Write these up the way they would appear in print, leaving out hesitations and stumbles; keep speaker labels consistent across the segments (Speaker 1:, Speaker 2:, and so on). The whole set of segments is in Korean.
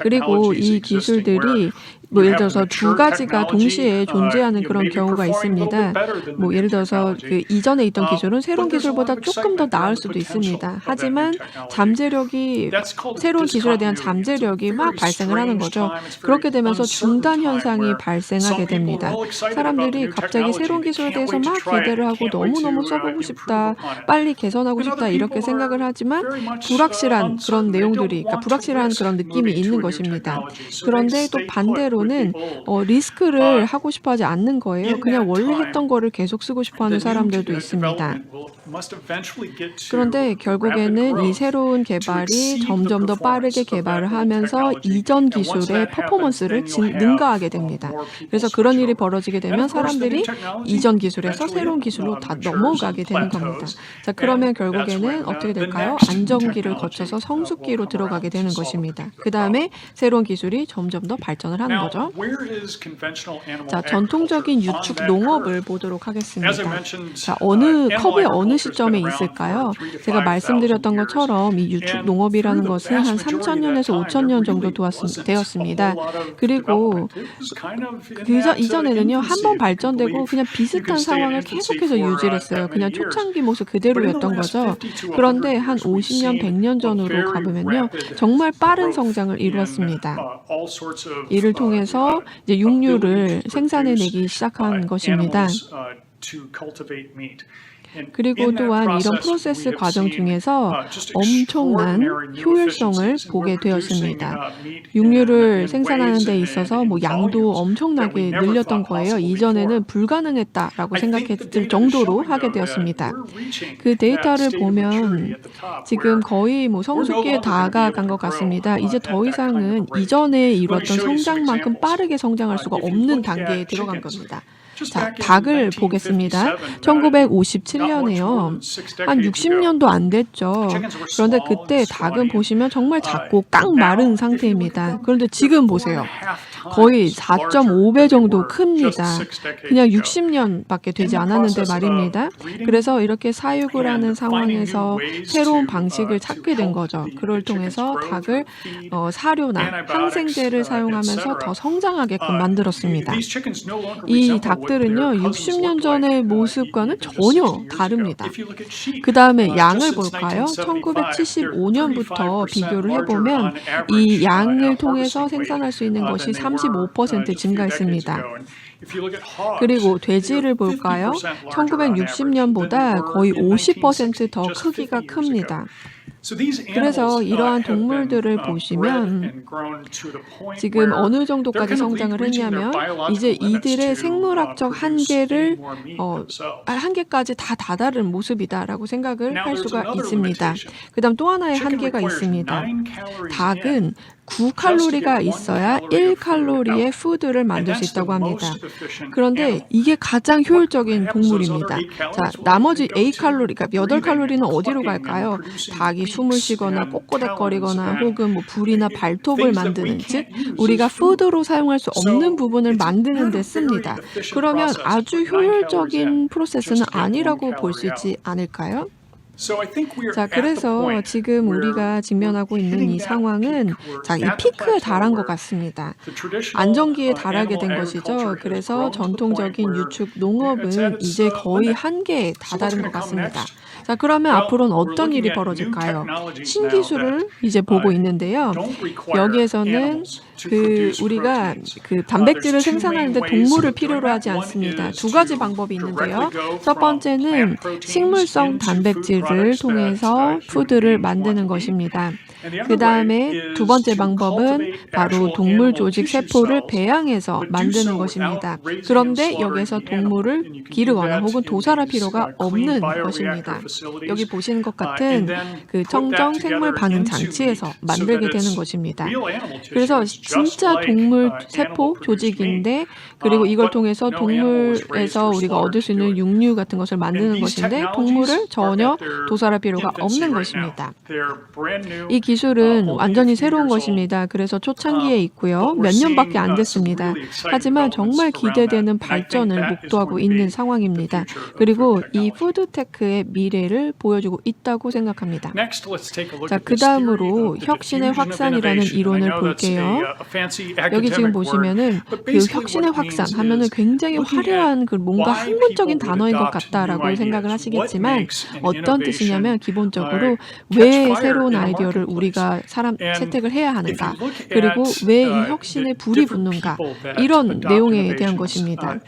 Speaker 1: 그리고 이 기술들이 뭐 예를 들어서 두 가지가 동시에 존재하는 그런 경우가 있습니다. 뭐 예를 들어서 그 이전에 있던 기술은 새로운 기술보다 조금 더 나을 수도 있습니다. 하지만 잠재력이 새로운 기술에 대한 잠재력이 막 발생을 하는 거죠. 그렇게 되면서 중단 현상이 발생하게 됩니다. 사람들이 갑자기 새로운 기술에 대해서 막 기대를 하고 너무너무 써보고 싶다, 빨리 개선하고 싶다 이렇게 생각을 하지만 불확실한 그런 내용들이, 그러니까 불확실한 그런 느낌이 있는 것입니다. 그런데 또 반대로는 리스크를 하고 싶어 하지 않는 거예요. 그냥 원래 했던 거를 계속 쓰고 싶어 하는 사람들도 있습니다. 그런데 결국에는 이 새로운 개발이 점점 더 빠르게 개발을 하면서 이전 기술의 퍼포먼스를 능가하게 됩니다. 그래서 그런 일이 벌어지게 되면 사람들이 이전 기술에서 새로운 기술로 다 넘어가게 되는 겁니다. 자, 그러면 결국에는 어떻게 될까요? 안정기를 거쳐서 성숙기로 들어가게 되는 것입니다. 그 다음에 새로운 기술이 점점 더 발전을 하는 거죠. 자, 전통적인 유축 농업을 보도록 하겠습니다. 자, 컵의 어느 시점에 있을까요? 제가 말씀드렸던 것처럼 이 유축 농업이라는 것은 한 3,000년에서 5,000년 정도 되었습니다. 그리고 이전에는요, 한 번 발전되고 그냥 비슷한 상황을 계속해서 유지를 했어요. 그냥 초창기 모습 그대로였던 거죠. 그런데 한 50년, 100년 전으로 가보면요, 정말 빠른 성장을 이루었습니다. 이를 통해서 이제 육류를 생산해내기 시작한 것입니다. 그리고 또한 이런 프로세스 과정 중에서 엄청난 효율성을 보게 되었습니다. 육류를 생산하는 데 있어서 뭐 양도 엄청나게 늘렸던 거예요. 이전에는 불가능했다라고 생각했을 정도로 하게 되었습니다. 그 데이터를 보면 지금 거의 뭐 성숙기에 다가간 것 같습니다. 이제 더 이상은 이전에 이루었던 성장만큼 빠르게 성장할 수가 없는 단계에 들어간 겁니다. 자, 닭을 보겠습니다. 1957년에요. 한 60년도 안 됐죠. 그런데 그때 닭은 보시면 정말 작고 깡 마른 상태입니다. 그런데 지금 보세요. 거의 4.5배 정도 큽니다. 그냥 60년밖에 되지 않았는데 말입니다. 그래서 이렇게 사육을 하는 상황에서 새로운 방식을 찾게 된 거죠. 그걸 통해서 닭을 사료나 항생제를 사용하면서 더 성장하게끔 만들었습니다. 이 닭들은요, 60년 전의 모습과는 전혀 다릅니다. 그 다음에 양을 볼까요? 1975년부터 비교를 해보면 이 양을 통해서 생산할 수 있는 것이 35% 증가했습니다. 그리고 돼지를 볼까요? 1960년보다 거의 50% 더 크기가 큽니다. 그래서 이러한 동물들을 보시면 지금 어느 정도까지 성장을 했냐면 이제 이들의 생물학적 한계까지 다 다다른 모습이다라고 생각을 할 수가 있습니다. 그 다음 또 하나의 한계가 있습니다. 닭은 9칼로리가 있어야 1칼로리의 푸드를 만들 수 있다고 합니다. 그런데 이게 가장 효율적인 동물입니다. 자, 나머지 8칼로리, 그러니까 8칼로리는 어디로 갈까요? 닭이 숨을 쉬거나 꼬꼬댁거리거나 혹은 뭐 불이나 발톱을 만드는, 즉 우리가 푸드로 사용할 수 없는 부분을 만드는 데 씁니다. 그러면 아주 효율적인 프로세스는 아니라고 볼 수 있지 않을까요? 자, 그래서 지금 우리가 직면하고 있는 이 상황은 자, 이 피크에 달한 것 같습니다. 안정기에 달하게 된 것이죠. 그래서 전통적인 유축 농업은 이제 거의 한계에 다다른 것 같습니다. 자, 그러면 앞으로는 어떤 일이 벌어질까요? 신기술을 이제 보고 있는데요. 여기에서는 우리가 단백질을 생산하는데 동물을 필요로 하지 않습니다. 두 가지 방법이 있는데요. 첫 번째는 식물성 단백질을 통해서 푸드를 만드는 것입니다. 그 다음에 두 번째 방법은 바로 동물 조직 세포를 배양해서 만드는 것입니다. 그런데 여기에서 동물을 기르거나 혹은 도살할 필요가 없는 것입니다. 여기 보시는 것 같은 그 청정 생물 반응 장치에서 만들게 되는 것입니다. 그래서 진짜 동물 세포 조직인데, 그리고 이걸 통해서 동물에서 우리가 얻을 수 있는 육류 같은 것을 만드는 것인데 동물을 전혀 도살할 필요가 없는 것입니다. 이 기술은 완전히 새로운 것입니다. 그래서 초창기에 있고요. 몇 년밖에 안 됐습니다. 하지만 정말 기대되는 발전을 목도하고 있는 상황입니다. 그리고 이 푸드테크의 미래를 보여주고 있다고 생각합니다. 자, 그 다음으로 혁신의 확산이라는 이론을 볼게요. 여기 지금 보시면은 그 혁신의 확산 하면은 굉장히 화려한 그 뭔가 학문적인 단어인 것 같다라고 생각을 하시겠지만 어떤 뜻이냐면 기본적으로 왜 새로운 아이디어를 우리가 채택을 해야 하는가, 그리고 왜 이 혁신에 불이 붙는가, 이런 내용에 대한 것입니다.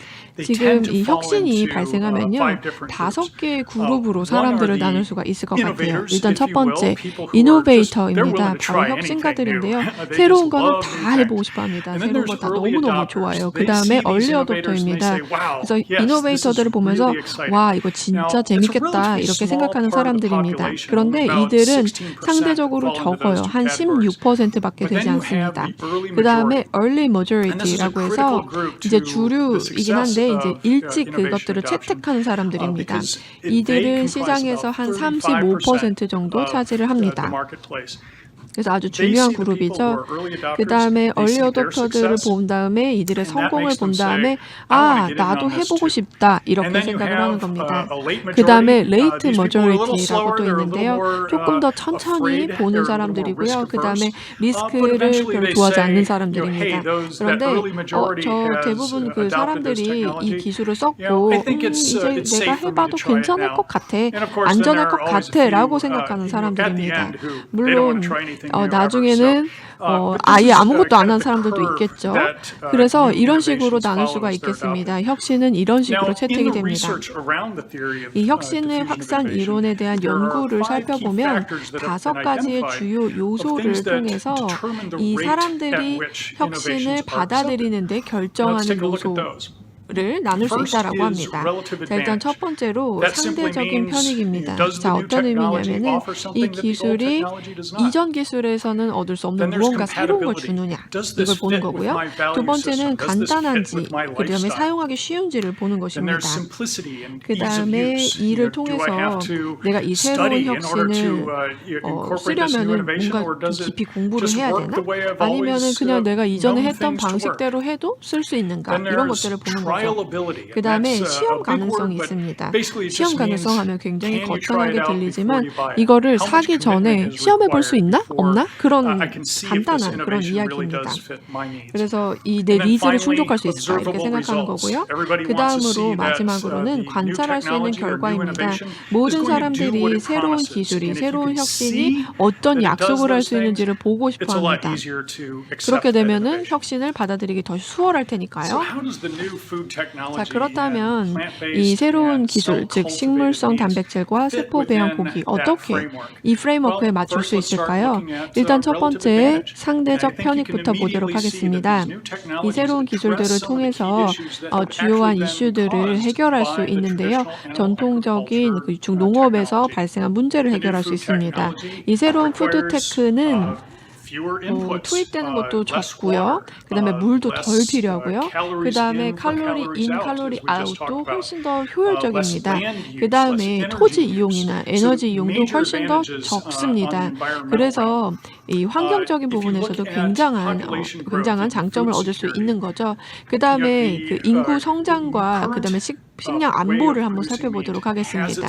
Speaker 1: 지금 이 혁신이 발생하면요, 5개의 그룹으로 사람들을 나눌 수가 있을 것 같아요. 일단 첫 번째, 이노베이터입니다. 바로 혁신가들인데요. 새로운 거는 다 해보고 싶어합니다. 새로운 거 다 너무너무 좋아요. 그 다음에 얼리 어댑터입니다. 그래서 이노베이터들을 보면서 와, 이거 진짜 재밌겠다 이렇게 생각하는 사람들입니다. 그런데 이들은 상대적으로 적어요. 한 16%밖에 되지 않습니다. 그 다음에 early majority라고 해서 이제 주류이긴 한데 이제 일찍 그것들을 채택하는 사람들입니다. 이들은 시장에서 한 35% 정도 차지를 합니다. 그래서 아주 중요한 그룹이죠. 그 다음에 얼리 어댑터들을 본 다음에 이들의 성공을 본 다음에 아, 나도 해보고 싶다 이렇게 생각을 하는 겁니다. 그 다음에 레이트 머저리티라고 또 있는데요. 조금 더 천천히 보는 사람들이고요. 그 다음에 리스크를 별로 좋아하지 않는 사람들입니다. 그런데 저 대부분 그 사람들이 이 기술을 썼고 이제 내가 해봐도 괜찮을 것 같아, 안전할 것 같아 라고 생각하는 사람들입니다. 물론 나중에는 아예 아무것도 안 한 사람들도 있겠죠. 그래서 이런 식으로 나눌 수가 있겠습니다. 혁신은 이런 식으로 채택이 됩니다. 이 혁신의 확산 이론에 대한 연구를 살펴보면 5가지의 주요 요소를 통해서 이 사람들이 혁신을 받아들이는데 결정하는 요소를 나눌 수 있다라고 합니다. 자, 일단 첫 번째로 상대적인 편익입니다. 자, 어떤 의미냐면은 이 기술이 이전 기술에서는 얻을 수 없는 무언가 새로운 걸 주느냐, 이걸 보는 거고요. 두 번째는 간단한지, 그 다음에 사용하기 쉬운지를 보는 것입니다. 그 다음에 이를 통해서 내가 이 새로운 혁신을 쓰려면은 뭔가 좀 깊이 공부를 해야 되나? 아니면은 그냥 내가 이전에 했던 방식대로 해도 쓸 수 있는가? 이런 것들을 보는 거죠. 그 다음에 시험 가능성이 있습니다. 시험 가능성 하면 굉장히 거창하게 들리지만 이거를 사기 전에 시험해 볼 수 있나? 없나? 그런 간단한 그런 이야기입니다. 그래서 내 니즈를 충족할 수 있을까? 이렇게 생각하는 거고요. 그 다음으로 마지막으로는 관찰할 수 있는 결과입니다. 모든 사람들이 새로운 기술이, 새로운 혁신이 어떤 약속을 할 수 있는지를 보고 싶어 합니다. 그렇게 되면은 혁신을 받아들이기 더 수월할 테니까요. 자, 그렇다면 이 새로운 기술, 즉 식물성 단백질과 세포 배양 고기, 어떻게 이 프레임워크에 맞출 수 있을까요? 일단 첫 번째, 상대적 편익부터 보도록 하겠습니다. 이 새로운 기술들을 통해서 주요한 이슈들을 해결할 수 있는데요. 전통적인 농업에서 발생한 문제를 해결할 수 있습니다. 이 새로운 푸드테크는 투입되는 것도 적고요. 그 다음에 물도 덜 필요하고요. 그 다음에 칼로리 인, 칼로리 아웃도 훨씬 더 효율적입니다. 그 다음에 토지 이용이나 에너지 이용도 훨씬 더 적습니다. 그래서 이 환경적인 부분에서도 굉장한 장점을 얻을 수 있는 거죠. 그 다음에 그 인구 성장과 그 다음에 식량 안보를 한번 살펴보도록 하겠습니다.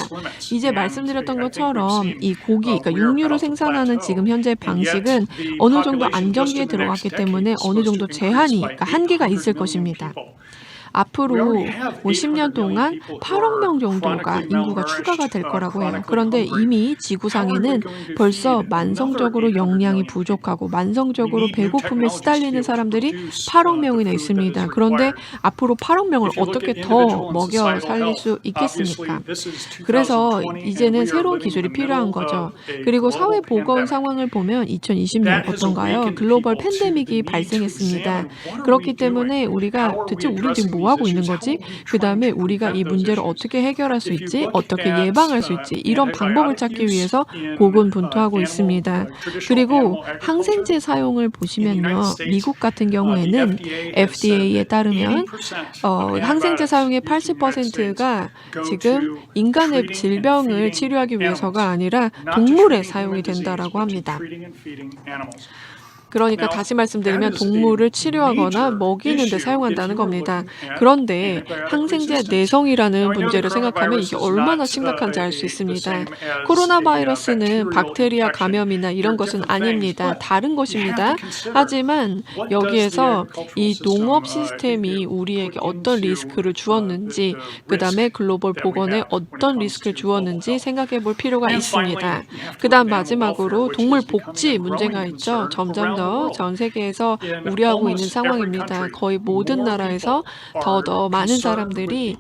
Speaker 1: 이제 말씀드렸던 것처럼 이 고기, 그러니까 육류를 생산하는 지금 현재 방식은 어느 정도 안정기에 들어갔기 때문에 어느 정도 제한이, 그러니까 한계가 있을 것입니다. 앞으로 10년 동안 8억 명 정도가 인구가 추가가 될 거라고 해요. 그런데 이미 지구상에는 벌써 만성적으로 영양이 부족하고 만성적으로 배고픔에 시달리는 사람들이 8억 명이나 있습니다. 그런데 앞으로 8억 명을 어떻게 더 먹여 살릴 수 있겠습니까? 그래서 이제는 새로운 기술이 필요한 거죠. 그리고 사회 보건 상황을 보면 2020년 어떤가요? 글로벌 팬데믹이 발생했습니다. 그렇기 때문에 우리가 대체 우리 지금 뭐 하고 있는 거지? 그 다음에 우리가 이 문제를 어떻게 해결할 수 있지? 어떻게 예방할 수 있지? 이런 방법을 찾기 위해서 고군분투하고 있습니다. 그리고 항생제 사용을 보시면요. 미국 같은 경우에는 FDA에 따르면 항생제 사용의 80%가 지금 인간의 질병을 치료하기 위해서가 아니라 동물에 사용이 된다라고 합니다. 그러니까 다시 말씀드리면 동물을 치료하거나 먹이는 데 사용한다는 겁니다. 그런데 항생제 내성이라는 문제를 생각하면 이게 얼마나 심각한지 알 수 있습니다. 코로나 바이러스는 박테리아 감염이나 이런 것은 아닙니다. 다른 것입니다. 하지만 여기에서 이 농업 시스템이 우리에게 어떤 리스크를 주었는지, 그 다음에 글로벌 보건에 어떤 리스크를 주었는지 생각해 볼 필요가 있습니다. 그 다음 마지막으로 동물 복지 문제가 있죠. 점점 더 전 세계에서 우려하고 있는 상황입니다. 거의 모든 나라에서 더 많은 사람들이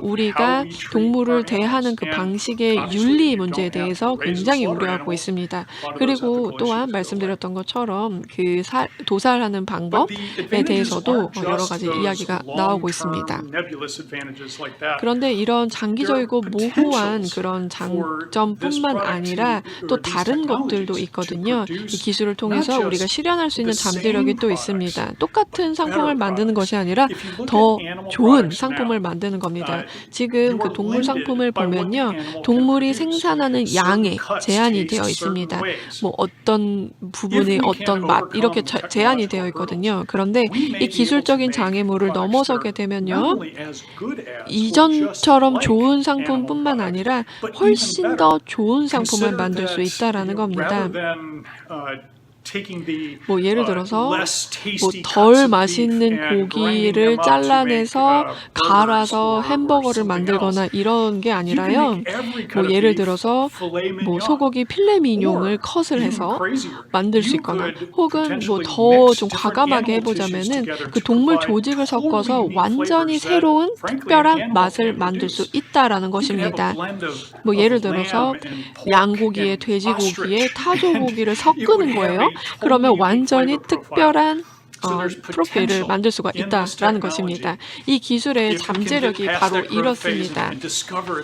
Speaker 1: 우리가 동물을 대하는 그 방식의 윤리 문제에 대해서 굉장히 우려하고 있습니다. 그리고 또한 말씀드렸던 것처럼 그 도살하는 방법에 대해서도 여러 가지 이야기가 나오고 있습니다. 그런데 이런 장기적이고 모호한 그런 장점뿐만 아니라 또 다른 것들도 있거든요. 이 기술을 통해서 우리가 실현할 수 있는 잠재력이 또 있습니다. 똑같은 상품을 만드는 것이 아니라 더 좋은 상품을 만드는 겁니다. 지금 그 동물 상품을 보면요. 동물이 생산하는 양에 제한이 되어 있습니다. 뭐 어떤 부분이 어떤 맛 이렇게 제한이 되어 있거든요. 그런데 이 기술적인 장애물을 넘어서게 되면요. 이전처럼 좋은 상품뿐만 아니라 훨씬 더 좋은 상품을 만들 수 있다라는 겁니다. 뭐 예를 들어서 뭐 덜 맛있는 고기를 잘라내서 갈아서 햄버거를 만들거나 이런 게 아니라요. 뭐 예를 들어서 뭐 소고기 필레 미뇽을 컷을 해서 만들 수 있거나 혹은 뭐 더 좀 과감하게 해보자면은 그 동물 조직을 섞어서 완전히 새로운 특별한 맛을 만들 수 있다라는 것입니다. 뭐 예를 들어서 양고기에 돼지고기에 타조고기를 섞는 거예요. 그러면 완전히 특별한 프로필을 만들 수가 있다라는 것입니다. 이 기술의 잠재력이 바로 이렇습니다.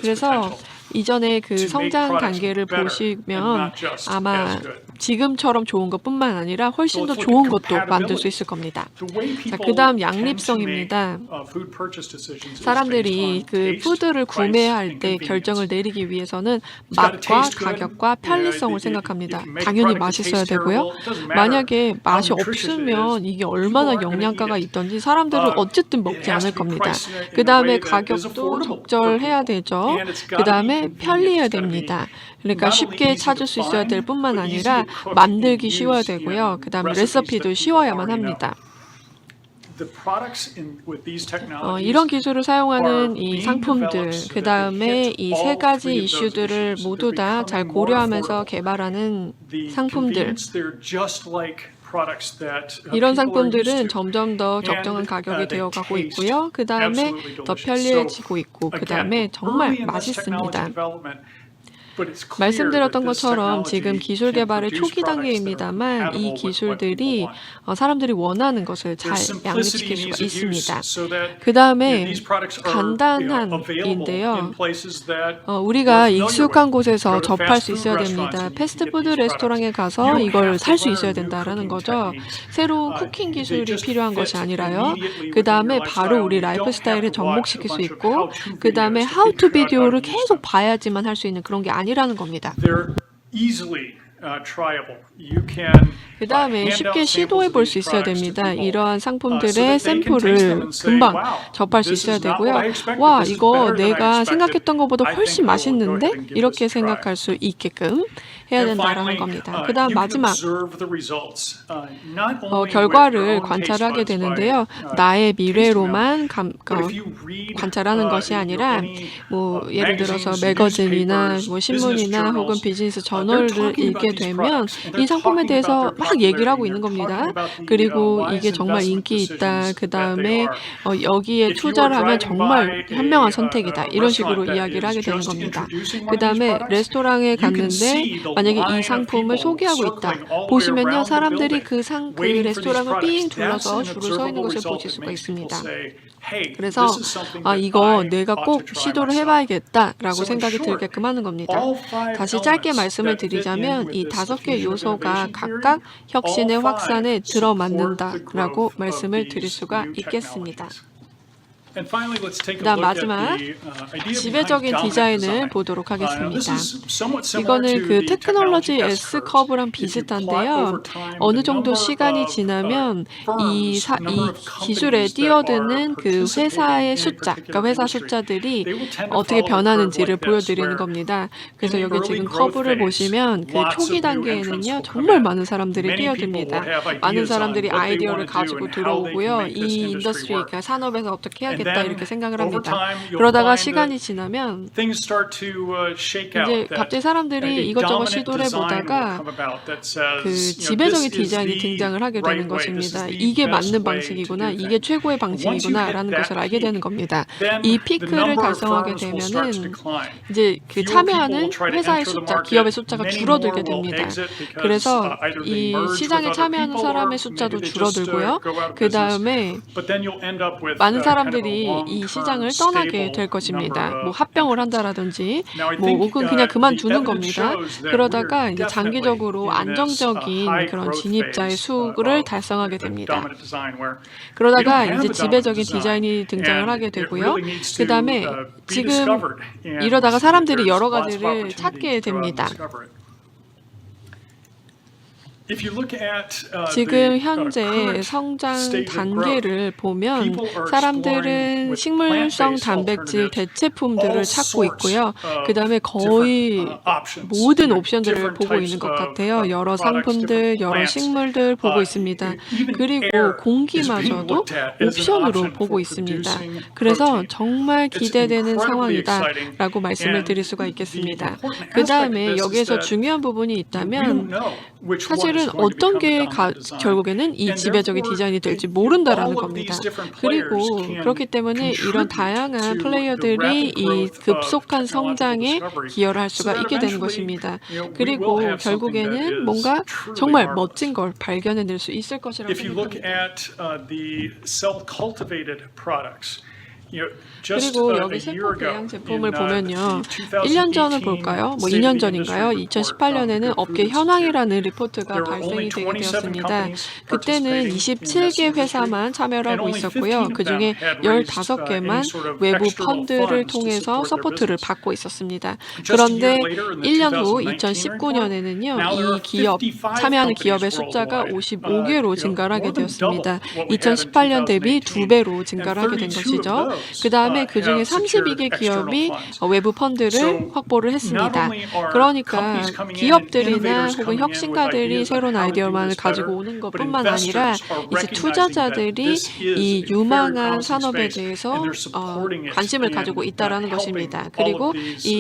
Speaker 1: 그래서 이전에 그 성장 단계를 보시면 아마 지금처럼 좋은 것뿐만 아니라 훨씬 더 좋은 것도 만들 수 있을 겁니다. 자, 그 다음 양립성입니다. 사람들이 그 푸드를 구매할 때 결정을 내리기 위해서는 맛과 가격과 편리성을 생각합니다. 당연히 맛있어야 되고요. 만약에 맛이 없으면 이게 얼마나 영양가가 있던지 사람들은 어쨌든 먹지 않을 겁니다. 그 다음에 가격도 적절해야 되죠. 그 다음에 편리해야 됩니다. 그러니까 쉽게 찾을 수 있어야 될 뿐만 아니라 만들기 쉬워야 되고요. 그 다음에 레시피도 쉬워야만 합니다. 이런 기술을 사용하는 이 상품들, 그 다음에 이 세 가지 이슈들을 모두 다 잘 고려하면서 개발하는 상품들, 이런 상품들은 점점 더 적정한 가격이 되어가고 있고요. 그 다음에 더 편리해지고 있고, 그 다음에 정말 맛있습니다. 말씀드렸던 것처럼 지금 기술 개발의 초기 단계입니다만 이 기술들이 사람들이 원하는 것을 잘 양립시킬 수가 있습니다. 그 다음에 간단한인데요. 우리가 익숙한 곳에서 접할 수 있어야 됩니다. 패스트푸드 레스토랑에 가서 이걸 살 수 있어야 된다라는 거죠. 새로운 쿠킹 기술이 필요한 것이 아니라요. 그 다음에 바로 우리 라이프 스타일에 접목시킬 수 있고 그 다음에 how to 비디오를 계속 봐야지만 할 수 있는 그런 게 아니라는 겁니다. 그 다음에 쉽게 시도해 볼 수 있어야 됩니다. 이러한 상품들의 샘플을 금방 접할 수 있어야 되고요. 와, 이거 내가 생각했던 것보다 훨씬 맛있는데? 이렇게 생각할 수 있게끔 해야 된다는 겁니다. 그 다음 마지막 결과를 관찰하게 되는데요. 나의 미래로만 관찰하는 것이 아니라 뭐 예를 들어서 매거진이나 뭐 신문이나 혹은 비즈니스 저널을 읽게 되면 이 상품에 대해서 막 얘기를 하고 있는 겁니다. 그리고 이게 정말 인기 있다. 그 다음에 여기에 투자를 하면 정말 현명한 선택이다. 이런 식으로 이야기를 하게 되는 겁니다. 그 다음에 레스토랑에 갔는데 만약에 이 상품을 소개하고 있다. 보시면요. 사람들이 그 레스토랑을 삥 둘러서 줄을 서 있는 것을 보실 수가 있습니다. 그래서 이거 내가 꼭 시도를 해봐야겠다라고 생각이 들게끔 하는 겁니다. 다시 짧게 말씀을 드리자면 이 5개 요소가 각각 혁신의 확산에 들어맞는다라고 말씀을 드릴 수가 있겠습니다.
Speaker 2: And finally, let's take a
Speaker 1: 그다음
Speaker 2: look at
Speaker 1: 마지막
Speaker 2: the idea
Speaker 1: 지배적인
Speaker 2: behind
Speaker 1: 디자인을
Speaker 2: dominant design.
Speaker 1: 보도록
Speaker 2: Now,
Speaker 1: 하겠습니다.
Speaker 2: this is somewhat similar
Speaker 1: 이거는
Speaker 2: to
Speaker 1: 그
Speaker 2: the
Speaker 1: 테크놀로지
Speaker 2: technology S
Speaker 1: S
Speaker 2: curves.
Speaker 1: 커브랑
Speaker 2: If you plot
Speaker 1: 비슷한데요.
Speaker 2: over time
Speaker 1: 어느
Speaker 2: the
Speaker 1: 정도
Speaker 2: number
Speaker 1: 시간이
Speaker 2: of
Speaker 1: 지나면 이
Speaker 2: firms, the number of
Speaker 1: 기술에
Speaker 2: companies that
Speaker 1: 뛰어드는
Speaker 2: are
Speaker 1: 그
Speaker 2: participating
Speaker 1: 회사의
Speaker 2: in a
Speaker 1: 숫자,
Speaker 2: particular
Speaker 1: 그러니까 회사
Speaker 2: industry,
Speaker 1: 숫자들이
Speaker 2: they will tend to
Speaker 1: 어떻게
Speaker 2: follow a curve
Speaker 1: 변하는지를
Speaker 2: like this,
Speaker 1: 보여드리는
Speaker 2: where
Speaker 1: 겁니다.
Speaker 2: in
Speaker 1: 그래서
Speaker 2: the
Speaker 1: 여기
Speaker 2: early
Speaker 1: 지금
Speaker 2: growth
Speaker 1: 커브를
Speaker 2: phase,
Speaker 1: 보시면 그
Speaker 2: lots
Speaker 1: 초기
Speaker 2: of new entrants
Speaker 1: 단계에는요
Speaker 2: will come
Speaker 1: 정말
Speaker 2: in.
Speaker 1: 많은 사람들이
Speaker 2: Many people
Speaker 1: 뛰어듭니다.
Speaker 2: would have
Speaker 1: 많은
Speaker 2: ideas on
Speaker 1: 사람들이
Speaker 2: what they
Speaker 1: 아이디어를
Speaker 2: want to do
Speaker 1: 가지고
Speaker 2: and how they can
Speaker 1: 들어오고요.
Speaker 2: make this
Speaker 1: 이
Speaker 2: industry
Speaker 1: 인더스트리,
Speaker 2: work.
Speaker 1: 그러니까 산업에서 어떻게
Speaker 2: And
Speaker 1: 해야겠다
Speaker 2: then
Speaker 1: 이렇게 생각을
Speaker 2: over
Speaker 1: 합니다.
Speaker 2: time, you'll
Speaker 1: 그러다가
Speaker 2: find
Speaker 1: 시간이
Speaker 2: that
Speaker 1: 지나면
Speaker 2: things start to shake out.
Speaker 1: 이제
Speaker 2: That
Speaker 1: 갑자기 사람들이
Speaker 2: a
Speaker 1: 이것저것
Speaker 2: dominant
Speaker 1: 시도를
Speaker 2: design will
Speaker 1: 해보다가
Speaker 2: come about that
Speaker 1: 그
Speaker 2: says, this
Speaker 1: 지배적인
Speaker 2: is
Speaker 1: 디자인이
Speaker 2: the
Speaker 1: 등장을 하게
Speaker 2: right
Speaker 1: 되는
Speaker 2: way. This is
Speaker 1: 것입니다.
Speaker 2: the
Speaker 1: 이게
Speaker 2: best
Speaker 1: 맞는
Speaker 2: way to
Speaker 1: 방식이구나,
Speaker 2: do
Speaker 1: 이게
Speaker 2: things.
Speaker 1: 최고의
Speaker 2: Once you hit
Speaker 1: 방식이구나라는
Speaker 2: that
Speaker 1: 것을 알게 되는
Speaker 2: peak,
Speaker 1: 겁니다.
Speaker 2: then
Speaker 1: 이
Speaker 2: the
Speaker 1: 피크를
Speaker 2: number of
Speaker 1: 달성하게
Speaker 2: firms will start to
Speaker 1: 되면은
Speaker 2: decline.
Speaker 1: 이제 그
Speaker 2: Fewer people
Speaker 1: 참여하는
Speaker 2: will try to
Speaker 1: 회사의
Speaker 2: enter the
Speaker 1: 숫자,
Speaker 2: market.
Speaker 1: 기업의 숫자가
Speaker 2: Many more
Speaker 1: 줄어들게
Speaker 2: will
Speaker 1: 됩니다.
Speaker 2: exit because
Speaker 1: 그래서
Speaker 2: either they
Speaker 1: 이
Speaker 2: merge with
Speaker 1: 시장에
Speaker 2: other
Speaker 1: 참여하는
Speaker 2: people or
Speaker 1: 사람의
Speaker 2: maybe
Speaker 1: 숫자도
Speaker 2: they just
Speaker 1: 줄어들고요.
Speaker 2: go out of
Speaker 1: 그
Speaker 2: business.
Speaker 1: 다음에
Speaker 2: But then you'll end up with
Speaker 1: 많은
Speaker 2: kind of a
Speaker 1: 사람들이 이
Speaker 2: long-term
Speaker 1: 시장을 떠나게
Speaker 2: stable
Speaker 1: 될 것입니다.
Speaker 2: number
Speaker 1: 뭐
Speaker 2: of
Speaker 1: 합병을
Speaker 2: entrants.
Speaker 1: 한다라든지
Speaker 2: Now, I
Speaker 1: 뭐
Speaker 2: think
Speaker 1: 혹은 그냥
Speaker 2: the
Speaker 1: 그만두는
Speaker 2: evidence
Speaker 1: 겁니다.
Speaker 2: shows that
Speaker 1: 그러다가
Speaker 2: we're
Speaker 1: 이제
Speaker 2: definitely
Speaker 1: 장기적으로
Speaker 2: in this
Speaker 1: 안정적인
Speaker 2: high
Speaker 1: 그런
Speaker 2: growth
Speaker 1: 진입자의
Speaker 2: phase
Speaker 1: 수를
Speaker 2: of
Speaker 1: 달성하게
Speaker 2: the
Speaker 1: 됩니다.
Speaker 2: dominant design where we don't
Speaker 1: 그러다가
Speaker 2: have
Speaker 1: 이제
Speaker 2: a dominant
Speaker 1: 지배적인
Speaker 2: design
Speaker 1: 디자인이 등장을
Speaker 2: and
Speaker 1: 하게
Speaker 2: it
Speaker 1: 되고요.
Speaker 2: really needs
Speaker 1: 그
Speaker 2: to
Speaker 1: 다음에
Speaker 2: be
Speaker 1: 지금
Speaker 2: discovered and
Speaker 1: 이러다가 사람들이
Speaker 2: there's
Speaker 1: 여러
Speaker 2: lots of
Speaker 1: 가지를
Speaker 2: opportunity
Speaker 1: 찾게
Speaker 2: to go out and
Speaker 1: 됩니다.
Speaker 2: discover it. If you look at
Speaker 1: 지금
Speaker 2: the
Speaker 1: 현재
Speaker 2: current
Speaker 1: 성장
Speaker 2: stage of growth,
Speaker 1: 단계를 보면
Speaker 2: people are exploring
Speaker 1: 사람들은
Speaker 2: with
Speaker 1: 식물성
Speaker 2: plant-based
Speaker 1: 단백질
Speaker 2: alternatives
Speaker 1: 대체품들을
Speaker 2: all
Speaker 1: 찾고
Speaker 2: sorts
Speaker 1: 있고요.
Speaker 2: of
Speaker 1: 그 다음에 거의
Speaker 2: different options,
Speaker 1: 모든 옵션들을
Speaker 2: different
Speaker 1: 보고
Speaker 2: types
Speaker 1: 있는 것
Speaker 2: of
Speaker 1: 같아요. 여러
Speaker 2: products,
Speaker 1: 상품들,
Speaker 2: different
Speaker 1: 여러
Speaker 2: plants.
Speaker 1: 식물들 보고 있습니다.
Speaker 2: Even
Speaker 1: 그리고
Speaker 2: air is being
Speaker 1: 공기마저도
Speaker 2: looked at as an
Speaker 1: 옵션으로
Speaker 2: option
Speaker 1: 보고
Speaker 2: for
Speaker 1: 있습니다.
Speaker 2: producing
Speaker 1: 그래서
Speaker 2: protein.
Speaker 1: 정말
Speaker 2: It's
Speaker 1: 기대되는
Speaker 2: incredibly exciting.
Speaker 1: 상황이다라고 말씀을
Speaker 2: And
Speaker 1: 드릴 수가
Speaker 2: the
Speaker 1: 있겠습니다.
Speaker 2: important
Speaker 1: 그
Speaker 2: aspect of
Speaker 1: 다음에
Speaker 2: this is
Speaker 1: 여기에서
Speaker 2: that
Speaker 1: 중요한 부분이
Speaker 2: we don't
Speaker 1: 있다면
Speaker 2: know which one is
Speaker 1: 사실은
Speaker 2: going to
Speaker 1: 어떤
Speaker 2: become the
Speaker 1: 게
Speaker 2: dominant design.
Speaker 1: 결국에는 이
Speaker 2: And
Speaker 1: 지배적인
Speaker 2: therefore,
Speaker 1: 디자인이 될지
Speaker 2: all
Speaker 1: 모른다라는
Speaker 2: of
Speaker 1: 겁니다.
Speaker 2: these different
Speaker 1: 그리고
Speaker 2: players can
Speaker 1: 그렇기 때문에 이런
Speaker 2: contribute
Speaker 1: 다양한
Speaker 2: to the
Speaker 1: 플레이어들이
Speaker 2: rapid
Speaker 1: 이
Speaker 2: growth of
Speaker 1: 급속한
Speaker 2: technological
Speaker 1: 성장에
Speaker 2: discovery,
Speaker 1: 기여를 할
Speaker 2: so
Speaker 1: 수가
Speaker 2: that
Speaker 1: 있게 되는
Speaker 2: eventually,
Speaker 1: 것입니다.
Speaker 2: we will
Speaker 1: 그리고
Speaker 2: have something that
Speaker 1: 결국에는
Speaker 2: is
Speaker 1: 뭔가
Speaker 2: truly
Speaker 1: 정말
Speaker 2: marvelous.
Speaker 1: 멋진 걸 발견해낼 수 있을 것이라고
Speaker 2: If you look
Speaker 1: 생각합니다.
Speaker 2: at the cell-cultivated products, just
Speaker 1: 그리고
Speaker 2: a
Speaker 1: 여기
Speaker 2: year
Speaker 1: 세포
Speaker 2: ago,
Speaker 1: 배양 제품을
Speaker 2: in
Speaker 1: 보면요.
Speaker 2: the
Speaker 1: 1년 전을
Speaker 2: 2018
Speaker 1: 볼까요? 뭐
Speaker 2: State
Speaker 1: 2년
Speaker 2: of the
Speaker 1: 전인가요?
Speaker 2: Industry report from
Speaker 1: 2018년에는
Speaker 2: the
Speaker 1: 업계
Speaker 2: Food Institute,
Speaker 1: 현황이라는 리포트가
Speaker 2: there were only
Speaker 1: 발생이 되게
Speaker 2: 27
Speaker 1: 되었습니다.
Speaker 2: companies
Speaker 1: 그때는
Speaker 2: participating in this
Speaker 1: 27개
Speaker 2: industry,
Speaker 1: 회사만 참여를
Speaker 2: and
Speaker 1: 하고
Speaker 2: only 15
Speaker 1: 있었고요.
Speaker 2: of
Speaker 1: 그
Speaker 2: them
Speaker 1: 중에
Speaker 2: had raised
Speaker 1: 15개만
Speaker 2: any sort of
Speaker 1: 외부
Speaker 2: external
Speaker 1: 펀드를
Speaker 2: funds to
Speaker 1: 통해서
Speaker 2: support their
Speaker 1: 서포트를
Speaker 2: business.
Speaker 1: 받고 있었습니다.
Speaker 2: Just a
Speaker 1: 그런데
Speaker 2: year later, in the
Speaker 1: 1년 후
Speaker 2: 2019 report,
Speaker 1: 2019년에는요.
Speaker 2: now there
Speaker 1: 이
Speaker 2: are
Speaker 1: 기업
Speaker 2: 55
Speaker 1: 참여하는
Speaker 2: companies
Speaker 1: 기업의 숫자가
Speaker 2: worldwide,
Speaker 1: 55개로 증가를 하게
Speaker 2: more than double
Speaker 1: 되었습니다.
Speaker 2: what we had in
Speaker 1: 2018년 대비
Speaker 2: 2018.
Speaker 1: 2배로 증가를 하게 된
Speaker 2: 32 of
Speaker 1: 것이죠.
Speaker 2: those,
Speaker 1: 그 다음에 그 중에
Speaker 2: have secured
Speaker 1: 32개
Speaker 2: external
Speaker 1: 기업이
Speaker 2: funds.
Speaker 1: 외부 펀드를
Speaker 2: So
Speaker 1: 확보를
Speaker 2: not
Speaker 1: 했습니다.
Speaker 2: only are
Speaker 1: 그러니까
Speaker 2: companies coming in and
Speaker 1: 기업들이나
Speaker 2: innovators
Speaker 1: 혹은
Speaker 2: coming in with
Speaker 1: 혁신가들이
Speaker 2: ideas on
Speaker 1: 새로운
Speaker 2: how to do
Speaker 1: 아이디어만을
Speaker 2: this
Speaker 1: 가지고
Speaker 2: better,
Speaker 1: 오는
Speaker 2: but
Speaker 1: 것뿐만 아니라
Speaker 2: investors are
Speaker 1: 이제
Speaker 2: recognizing that
Speaker 1: 투자자들이
Speaker 2: this is
Speaker 1: 이
Speaker 2: a very
Speaker 1: 유망한
Speaker 2: promising
Speaker 1: 산업에
Speaker 2: space
Speaker 1: 대해서
Speaker 2: and they're supporting it
Speaker 1: 관심을
Speaker 2: and
Speaker 1: 가지고 있다라는
Speaker 2: helping
Speaker 1: 것입니다.
Speaker 2: all
Speaker 1: 그리고
Speaker 2: of these
Speaker 1: 이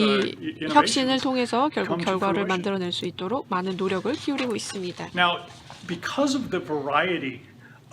Speaker 1: 혁신을
Speaker 2: innovations
Speaker 1: 통해서 결국
Speaker 2: come to
Speaker 1: 결과를
Speaker 2: fruition.
Speaker 1: 만들어낼 수 있도록 많은 노력을 기울이고 있습니다.
Speaker 2: Now, because of the variety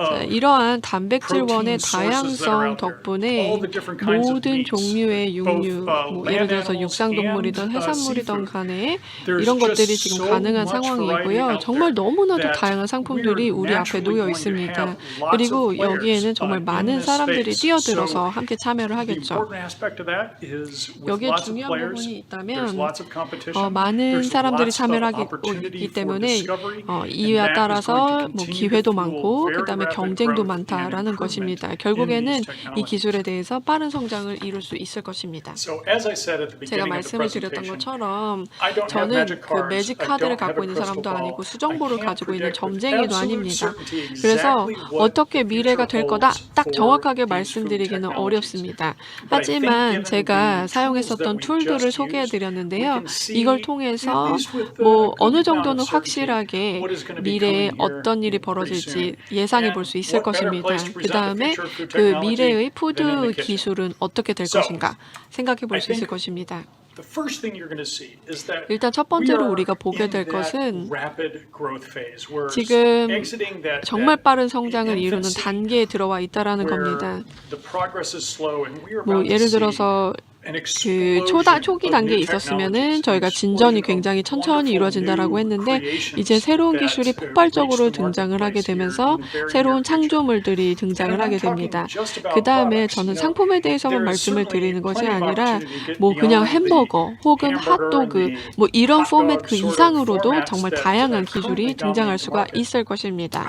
Speaker 1: 자,
Speaker 2: of
Speaker 1: 이러한 단백질원의
Speaker 2: protein sources that are
Speaker 1: 다양성
Speaker 2: out there,
Speaker 1: 덕분에
Speaker 2: all the different kinds of
Speaker 1: 모든
Speaker 2: meats,
Speaker 1: 종류의 육류,
Speaker 2: both
Speaker 1: 뭐
Speaker 2: land
Speaker 1: 예를 들어서
Speaker 2: animals
Speaker 1: 육상동물이든
Speaker 2: and
Speaker 1: 해산물이든
Speaker 2: seafood,
Speaker 1: 간에
Speaker 2: there's
Speaker 1: 이런 것들이
Speaker 2: just
Speaker 1: 지금
Speaker 2: so
Speaker 1: 가능한
Speaker 2: much variety
Speaker 1: 상황이고요.
Speaker 2: out
Speaker 1: 정말
Speaker 2: there
Speaker 1: 너무나도
Speaker 2: that
Speaker 1: 다양한 상품들이
Speaker 2: we're
Speaker 1: 우리 앞에
Speaker 2: naturally
Speaker 1: 놓여
Speaker 2: going to
Speaker 1: 있습니다.
Speaker 2: have lots of
Speaker 1: 그리고
Speaker 2: players
Speaker 1: 여기에는 정말
Speaker 2: in
Speaker 1: 많은
Speaker 2: this
Speaker 1: 사람들이
Speaker 2: space.
Speaker 1: 뛰어들어서
Speaker 2: So
Speaker 1: 함께 참여를
Speaker 2: the
Speaker 1: 하겠죠.
Speaker 2: important aspect of that is with
Speaker 1: 여기에
Speaker 2: lots of
Speaker 1: 중요한
Speaker 2: players,
Speaker 1: 부분이
Speaker 2: there's
Speaker 1: 있다면
Speaker 2: lots of competition,
Speaker 1: 많은
Speaker 2: there's
Speaker 1: 사람들이
Speaker 2: lots of
Speaker 1: 참여를
Speaker 2: opportunity
Speaker 1: 하기
Speaker 2: for
Speaker 1: 때문에
Speaker 2: discovery,
Speaker 1: 이에
Speaker 2: and that is
Speaker 1: 따라서
Speaker 2: going to
Speaker 1: 뭐
Speaker 2: continue to
Speaker 1: 기회도
Speaker 2: fuel
Speaker 1: 많고
Speaker 2: very
Speaker 1: 그다음에
Speaker 2: rapid
Speaker 1: 경쟁도
Speaker 2: growth and
Speaker 1: 많다라는
Speaker 2: improvement
Speaker 1: 것입니다.
Speaker 2: in
Speaker 1: 결국에는
Speaker 2: these
Speaker 1: 이
Speaker 2: technologies.
Speaker 1: 기술에 대해서 빠른 성장을 이룰 수 있을 것입니다.
Speaker 2: So as I said at the
Speaker 1: 제가
Speaker 2: beginning of the
Speaker 1: 말씀을 드렸던
Speaker 2: presentation,
Speaker 1: 것처럼
Speaker 2: I don't have
Speaker 1: 저는
Speaker 2: magic
Speaker 1: 그
Speaker 2: cards.
Speaker 1: 매직
Speaker 2: I
Speaker 1: 카드를
Speaker 2: don't have
Speaker 1: 갖고
Speaker 2: a
Speaker 1: 있는
Speaker 2: crystal
Speaker 1: 사람도
Speaker 2: ball.
Speaker 1: 아니고
Speaker 2: I
Speaker 1: 수정보를
Speaker 2: can't
Speaker 1: 가지고 있는
Speaker 2: predict with
Speaker 1: 점쟁이도
Speaker 2: absolute
Speaker 1: 아닙니다.
Speaker 2: certainty
Speaker 1: 그래서
Speaker 2: exactly what
Speaker 1: 어떻게
Speaker 2: the
Speaker 1: 미래가
Speaker 2: future
Speaker 1: 될 거다
Speaker 2: holds
Speaker 1: 딱
Speaker 2: for
Speaker 1: 정확하게
Speaker 2: these food
Speaker 1: 말씀드리기는
Speaker 2: technologies.
Speaker 1: 어렵습니다.
Speaker 2: But I think
Speaker 1: 하지만
Speaker 2: given
Speaker 1: 제가
Speaker 2: the tools that
Speaker 1: 사용했었던
Speaker 2: we
Speaker 1: 툴들을
Speaker 2: just
Speaker 1: 소개해
Speaker 2: used, we
Speaker 1: 드렸는데요.
Speaker 2: can see,
Speaker 1: 이걸
Speaker 2: at
Speaker 1: 통해서
Speaker 2: least with a
Speaker 1: 뭐
Speaker 2: good
Speaker 1: 어느
Speaker 2: amount
Speaker 1: 정도는
Speaker 2: of certainty,
Speaker 1: 확실하게
Speaker 2: what is going to be
Speaker 1: 미래에
Speaker 2: coming here
Speaker 1: 어떤 일이
Speaker 2: pretty
Speaker 1: 벌어질지
Speaker 2: soon.
Speaker 1: 예상해
Speaker 2: And
Speaker 1: 볼 수 있을
Speaker 2: what better
Speaker 1: 것입니다.
Speaker 2: place to
Speaker 1: 그
Speaker 2: present the
Speaker 1: 다음에
Speaker 2: future of food
Speaker 1: 그
Speaker 2: technology
Speaker 1: 미래의
Speaker 2: than in
Speaker 1: 푸드
Speaker 2: the kitchen.
Speaker 1: 기술은 어떻게 될
Speaker 2: So,
Speaker 1: 것인가 생각해 볼
Speaker 2: I
Speaker 1: 수 있을
Speaker 2: think
Speaker 1: 것입니다.
Speaker 2: The first thing you're going to see is that
Speaker 1: 일단 첫
Speaker 2: we
Speaker 1: 번째로
Speaker 2: are
Speaker 1: 우리가 보게
Speaker 2: in
Speaker 1: 될
Speaker 2: that
Speaker 1: 것은
Speaker 2: rapid growth phase. We're
Speaker 1: 지금
Speaker 2: exiting that
Speaker 1: 정말 빠른
Speaker 2: that
Speaker 1: 성장을 이루는
Speaker 2: infancy
Speaker 1: 단계에 들어와 있다라는
Speaker 2: where
Speaker 1: 겁니다.
Speaker 2: the progress is slow and we are
Speaker 1: 뭐
Speaker 2: about to
Speaker 1: 예를
Speaker 2: see
Speaker 1: 들어서 그 초기 단계에 있었으면은 저희가 진전이 굉장히 천천히 이루어진다라고 했는데 이제 새로운 기술이 폭발적으로 등장을 하게 되면서 새로운 창조물들이 등장을 하게 됩니다. 그 다음에 저는 상품에 대해서만 말씀을 드리는 것이 아니라 뭐 그냥 햄버거 혹은 핫도그 뭐 이런 포맷 그 이상으로도 정말 다양한 기술이 등장할 수가 있을 것입니다.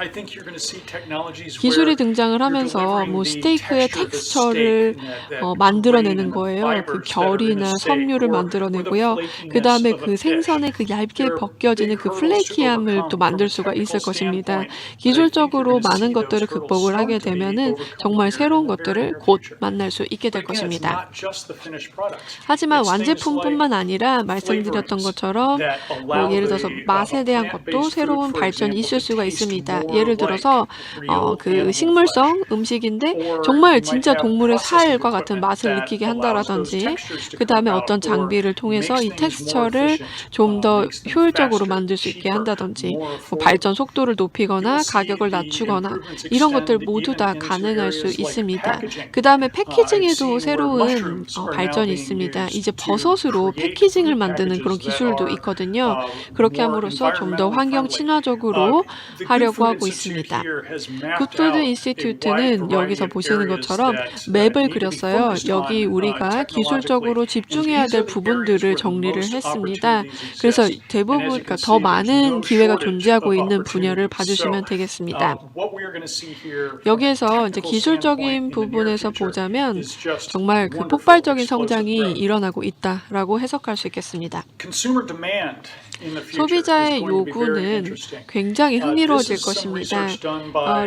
Speaker 1: 기술이 등장을 하면서 뭐 스테이크의 텍스처를 만들어내는 거예요. 그 결이나 섬유를 만들어내고요. 그 다음에 그 생선의 그 얇게 벗겨지는 그 플레이키함을 또 만들 수가 있을 것입니다. 기술적으로 많은 것들을 극복을 하게 되면은 정말 새로운 것들을 곧 만날 수 있게 될 것입니다. 하지만 완제품뿐만 아니라 말씀드렸던 것처럼 뭐 예를 들어서 맛에 대한 것도 새로운 발전이 있을 수가 있습니다. 예를 들어서 그 식물성 음식인데 정말 진짜 동물의 살과 같은 맛을 느끼게 한다라든지 그 다음에 어떤 장비를 통해서 이 텍스처를 좀 더 효율적으로 만들 수 있게 한다든지 뭐 발전 속도를 높이거나 가격을 낮추거나 이런 것들 모두 다 가능할 수 있습니다. 그 다음에 패키징에도 새로운 발전이 있습니다. 이제 버섯으로 패키징을 만드는 그런 기술도 있거든요. 그렇게 함으로써 좀 더 환경 친화적으로 하려고 하고 있습니다. 굿푸드 인스티튜트는 여기서 보시는 것처럼 맵을 그렸어요. 여기 우리가 기술적으로 집중해야 될 부분들을 정리를 했습니다. 그래서 대부분 그러니까 더 많은 기회가 존재하고 있는 분야를 봐주시면 되겠습니다. 여기에서 이제 기술적인 부분에서 보자면 정말 그 폭발적인 성장이 일어나고 있다라고 해석할 수 있겠습니다. 소비자의 요구는 굉장히 흥미로워질 것입니다.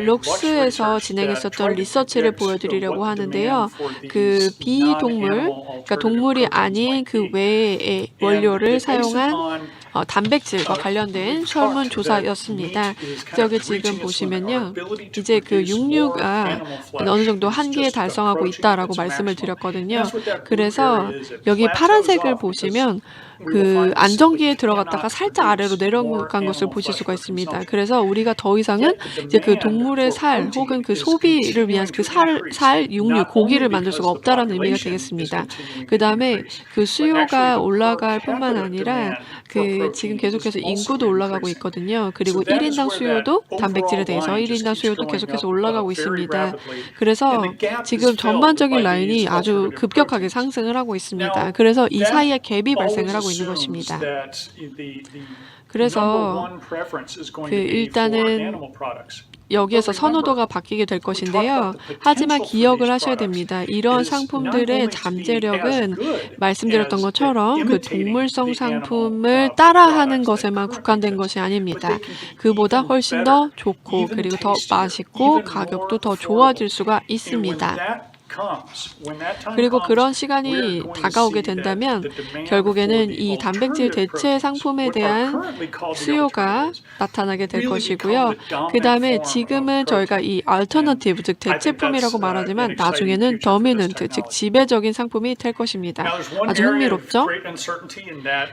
Speaker 1: 록스에서 진행했었던 리서치를 보여드리려고 하는데요. 그 비동물, 그러니까 동물이 아닌 그 외의 원료를 사용한 단백질과 관련된 설문조사였습니다. 여기 지금 보시면요. 이제 그 육류가 어느 정도 한계에 달성하고 있다라고 말씀을 드렸거든요. 그래서 여기 파란색을 보시면 그 안정기에 들어갔다가 살짝 아래로 내려간 것을 보실 수가 있습니다. 그래서 우리가 더 이상은 이제 그 동물의 살 혹은 그 소비를 위한 그 살, 육류, 고기를 만들 수가 없다라는 의미가 되겠습니다. 그 다음에 그 수요가 올라갈 뿐만 아니라 그 지금 계속해서 인구도 올라가고 있거든요. 그리고 1인당 수요도 단백질에 대해서 1인당 수요도 계속해서 올라가고 있습니다. 그래서 지금 전반적인 라인이 아주 급격하게 상승을 하고 있습니다. 그래서 이 사이에 갭이 발생을 하고 있는 것입니다. 그래서 그 일단은 여기에서 선호도가 바뀌게 될 것인데요. 하지만 기억을 하셔야 됩니다. 이런 상품들의 잠재력은 말씀드렸던 것처럼 그 동물성 상품을 따라하는 것에만 국한된 것이 아닙니다. 그보다 훨씬 더 좋고 그리고 더 맛있고 가격도 더 좋아질 수가 있습니다. 그리고 그런 시간이 다가오게 된다면 결국에는 이 단백질 대체 상품에 대한 수요가 나타나게 될 것이고요. 그 다음에 지금은 저희가 이 알터너티브, 즉 대체품이라고 말하지만 나중에는 더미넌트, 즉 지배적인 상품이 될 것입니다. 아주 흥미롭죠?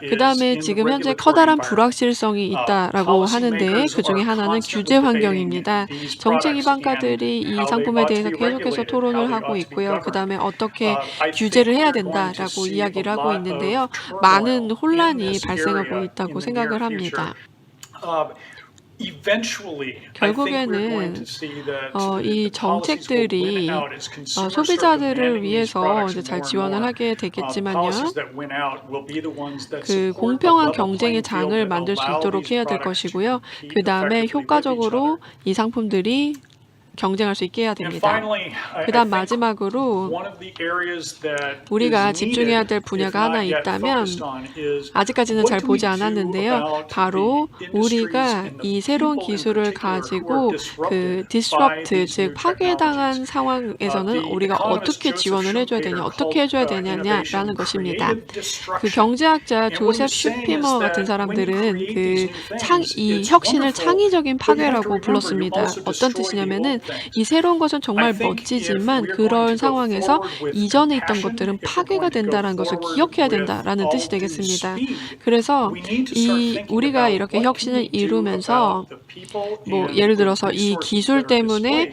Speaker 1: 그 다음에 지금 현재 커다란 불확실성이 있다라고 하는데 그 중에 하나는 규제 환경입니다. 정책 기반가들이 이 상품에 대해서 계속해서 토론을 하고 있고요. 그 다음에 어떻게 규제를 해야 된다라고 이야기를 하고 있는데요. 많은 혼란이 발생하고 있다고 생각을 합니다. 결국에는 이 정책들이 소비자들을 위해서 이제 잘 지원을 하게 되겠지만요. 그 공평한 경쟁의 장을 만들 수 있도록 해야 될 것이고요. 그 다음에 효과적으로 이 상품들이 경쟁할 수 있게 해야 됩니다. 그 다음 마지막으로 우리가 집중해야 될 분야가 하나 있다면 아직까지는 잘 보지 않았는데요. 바로 우리가 이 새로운 기술을 가지고 그 disrupt, 즉 파괴당한 상황에서는 우리가 어떻게 지원을 해줘야 되냐, 어떻게 해줘야 되냐라는 것입니다. 그 경제학자 조셉 슈피머 같은 사람들은 이 혁신을 창의적인 파괴라고 불렀습니다. 어떤 뜻이냐면은 이 새로운 것은 정말 멋지지만 그런 상황에서 이전에 있던 것들은 파괴가 된다는 것을 기억해야 된다라는 뜻이 되겠습니다. 그래서 우리가 이렇게 혁신을 이루면서 예를 들어서 이 기술 때문에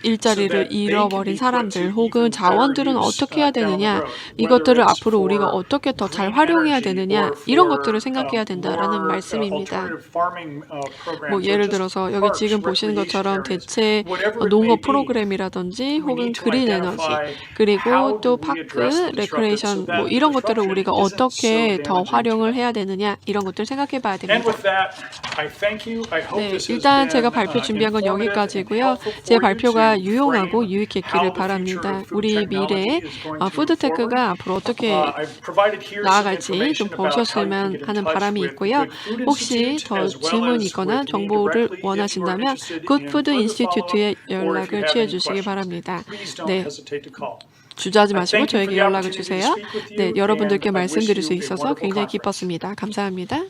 Speaker 1: 일자리를 잃어버린 사람들 혹은 자원들은 어떻게 해야 되느냐, 이것들을 앞으로 우리가 어떻게 더 잘 활용해야 되느냐, 이런 것들을 생각해야 된다라는 말씀입니다. 예를 들어서 여기 지금 보시는 것처럼 대체 농업 프로그램이라든지 혹은 그린 에너지, 그리고 또 파크, 레크레이션 이런 것들을 우리가 어떻게 더 활용을 해야 되느냐, 이런 것들을 생각해 봐야 됩니다. 네, 일단 제가 발표 준비한 건 여기까지고요. 제 발표가 유용하고 유익했기를 바랍니다. 우리 미래의 푸드테크가 앞으로 어떻게 나아갈지 좀 보셨으면 하는 바람이 있고요. 혹시 더 질문이 있거나 정보를 원하신다면 굿푸드 인스티튜트에 연락을 취해 주시기 바랍니다. 네. 주저하지 마시고 저에게 연락을 주세요. 네, 여러분들께 말씀드릴 수 있어서 굉장히 기뻤습니다. 감사합니다.